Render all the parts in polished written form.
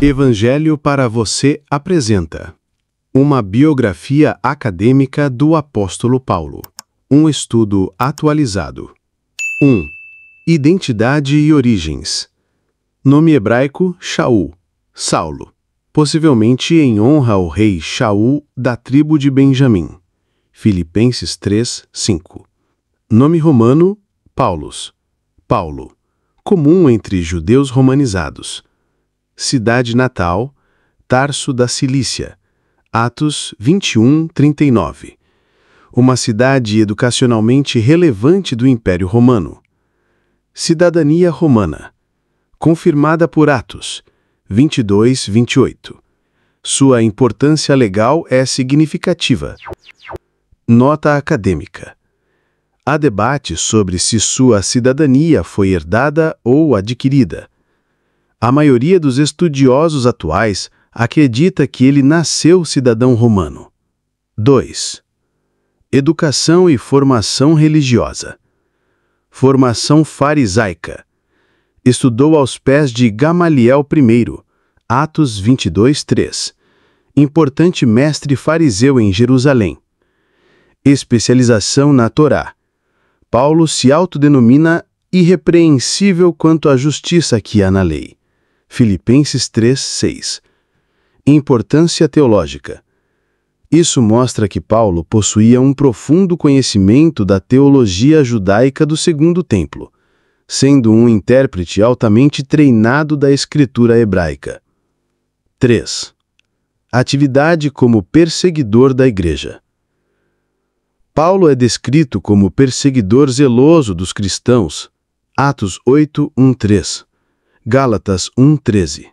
Evangelho para você apresenta uma biografia acadêmica do apóstolo Paulo. Um estudo atualizado. 1. Identidade e origens. Nome hebraico, Shaul, Saulo, possivelmente em honra ao rei Shaul da tribo de Benjamim. Filipenses 3, 5. Nome romano, Paulus, Paulo, comum entre judeus romanizados. Cidade natal, Tarso da Cilícia, Atos 21, 39. Uma cidade educacionalmente relevante do Império Romano. Cidadania romana, confirmada por Atos 22, 28. Sua importância legal é significativa. Nota acadêmica. Há debate sobre se sua cidadania foi herdada ou adquirida. A maioria dos estudiosos atuais acredita que ele nasceu cidadão romano. 2. Educação e formação religiosa. Formação farisaica. Estudou aos pés de Gamaliel I, Atos 22, 3. Importante mestre fariseu em Jerusalém. Especialização na Torá. Paulo se autodenomina irrepreensível quanto à justiça que há na lei. Filipenses 3, 6. Importância teológica. Isso mostra que Paulo possuía um profundo conhecimento da teologia judaica do Segundo Templo, sendo um intérprete altamente treinado da escritura hebraica. 3. Atividade como perseguidor da igreja. Paulo é descrito como perseguidor zeloso dos cristãos. Atos 8, 1, 3. Gálatas 1, 13.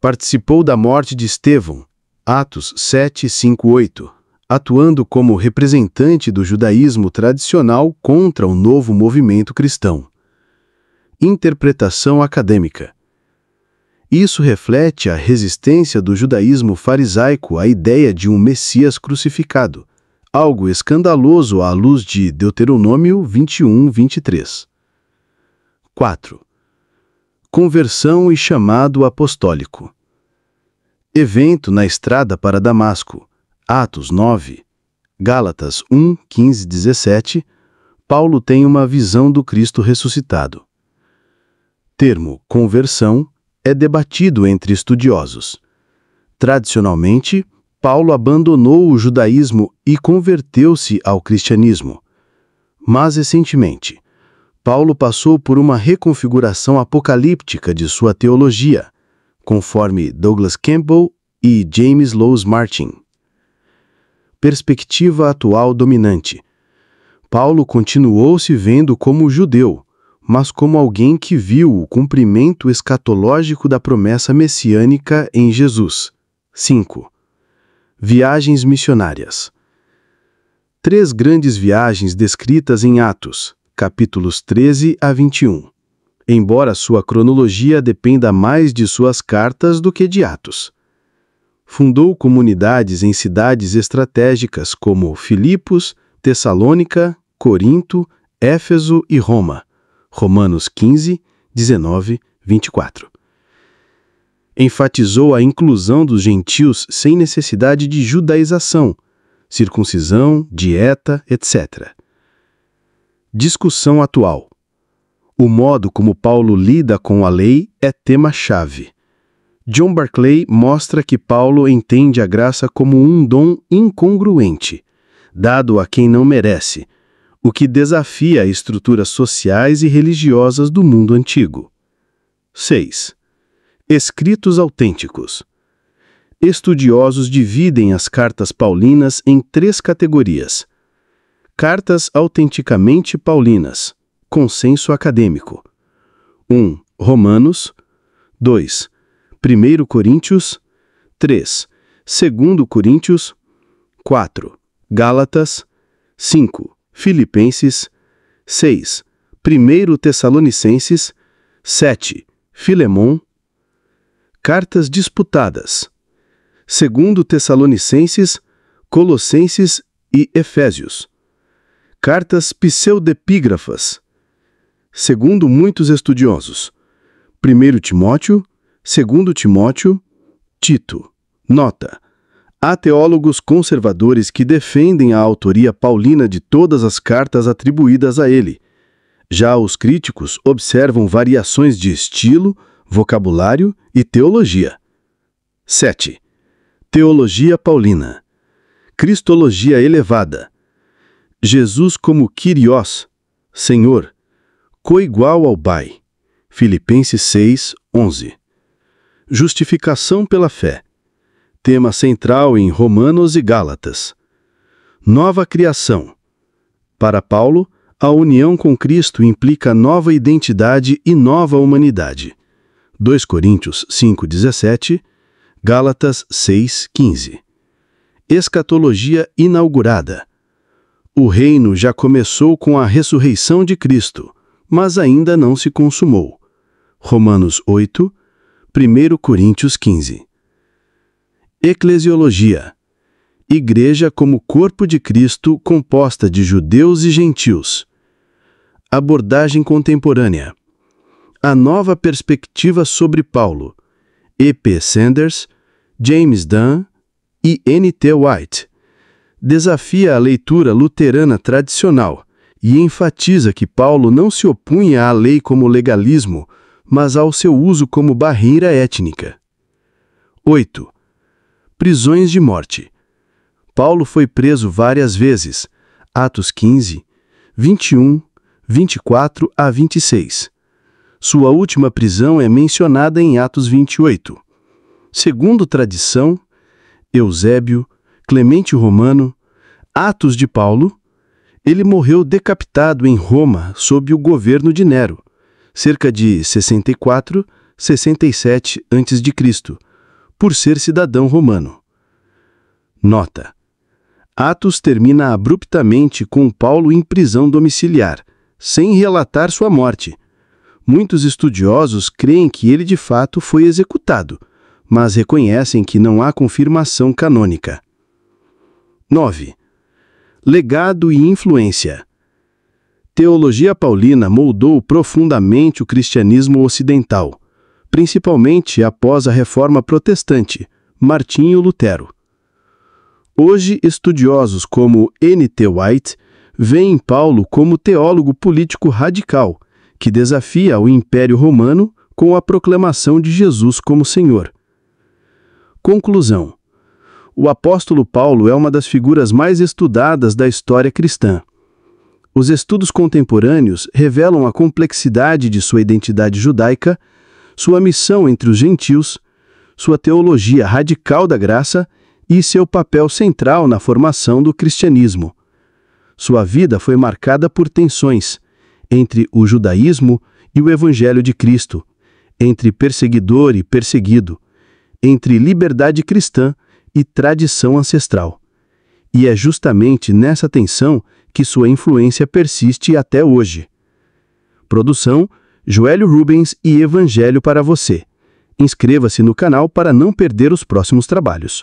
Participou da morte de Estevão. Atos 7, 5, 8. Atuando como representante do judaísmo tradicional contra o novo movimento cristão. Interpretação acadêmica. Isso reflete a resistência do judaísmo farisaico à ideia de um Messias crucificado, algo escandaloso à luz de Deuteronômio 21, 23. 4. Conversão e chamado apostólico. Evento na estrada para Damasco. Atos 9. Gálatas 1, 15, 17. Paulo tem uma visão do Cristo ressuscitado. Termo conversão é debatido entre estudiosos. Tradicionalmente, Paulo abandonou o judaísmo e converteu-se ao cristianismo. Mas recentemente, Paulo passou por uma reconfiguração apocalíptica de sua teologia, conforme Douglas Campbell e James Lowes Martin. Perspectiva atual dominante. Paulo continuou se vendo como judeu, mas como alguém que viu o cumprimento escatológico da promessa messiânica em Jesus. 5. Viagens missionárias. 3 grandes viagens descritas em Atos, capítulos 13 a 21. Embora sua cronologia dependa mais de suas cartas do que de Atos. Fundou comunidades em cidades estratégicas como Filipos, Tessalônica, Corinto, Éfeso e Roma. Romanos 15, 19, 24. Enfatizou a inclusão dos gentios sem necessidade de judaização, circuncisão, dieta, etc. Discussão atual. O modo como Paulo lida com a lei é tema-chave. John Barclay mostra que Paulo entende a graça como um dom incongruente, dado a quem não merece, o que desafia estruturas sociais e religiosas do mundo antigo. 6. Escritos autênticos. Estudiosos dividem as cartas paulinas em 3 categorias. Cartas autenticamente paulinas, consenso acadêmico. 1. Romanos. 2. 1 Coríntios. 3. 2 Coríntios. 4. Gálatas. 5. Filipenses. 6. 1 Tessalonicenses. 7. Filemon. Cartas disputadas. 2 Tessalonicenses, Colossenses e Efésios. Cartas pseudepígrafas. Segundo muitos estudiosos, 1 Timóteo, 2 Timóteo, Tito. Nota: há teólogos conservadores que defendem a autoria paulina de todas as cartas atribuídas a ele. Já os críticos observam variações de estilo, vocabulário e teologia. 7. Teologia paulina. Cristologia elevada. Jesus como Kyrios, Senhor, coigual ao Pai. Filipenses 6, 11. Justificação pela fé. Tema central em Romanos e Gálatas. Nova criação. Para Paulo, a união com Cristo implica nova identidade e nova humanidade. 2 Coríntios 5:17, Gálatas 6:15. Escatologia inaugurada. O reino já começou com a ressurreição de Cristo, mas ainda não se consumou. Romanos 8, 1 Coríntios 15. Eclesiologia. Igreja como corpo de Cristo composta de judeus e gentios. Abordagem contemporânea. A nova perspectiva sobre Paulo. E.P. Sanders, James Dunn e N.T. White. Desafia a leitura luterana tradicional e enfatiza que Paulo não se opunha à lei como legalismo, mas ao seu uso como barreira étnica. 8. Prisões de morte. Paulo foi preso várias vezes. Atos 15, 21, 24 a 26. Sua última prisão é mencionada em Atos 28. Segundo tradição, Eusébio, Clemente Romano, Atos de Paulo, ele morreu decapitado em Roma sob o governo de Nero, cerca de 64, 67 a.C., por ser cidadão romano. Nota: Atos termina abruptamente com Paulo em prisão domiciliar, sem relatar sua morte. Muitos estudiosos creem que ele de fato foi executado, mas reconhecem que não há confirmação canônica. 9. Legado e influência. Teologia paulina moldou profundamente o cristianismo ocidental, principalmente após a Reforma Protestante, Martinho Lutero. Hoje, estudiosos como N.T. White veem Paulo como teólogo político radical, que desafia o Império Romano com a proclamação de Jesus como Senhor. Conclusão: o apóstolo Paulo é uma das figuras mais estudadas da história cristã. Os estudos contemporâneos revelam a complexidade de sua identidade judaica, sua missão entre os gentios, sua teologia radical da graça e seu papel central na formação do cristianismo. Sua vida foi marcada por tensões entre o judaísmo e o evangelho de Cristo, entre perseguidor e perseguido, entre liberdade cristã e tradição ancestral. E é justamente nessa tensão que sua influência persiste até hoje. Produção: Joélio Rubens e Evangelho para você. Inscreva-se no canal para não perder os próximos trabalhos.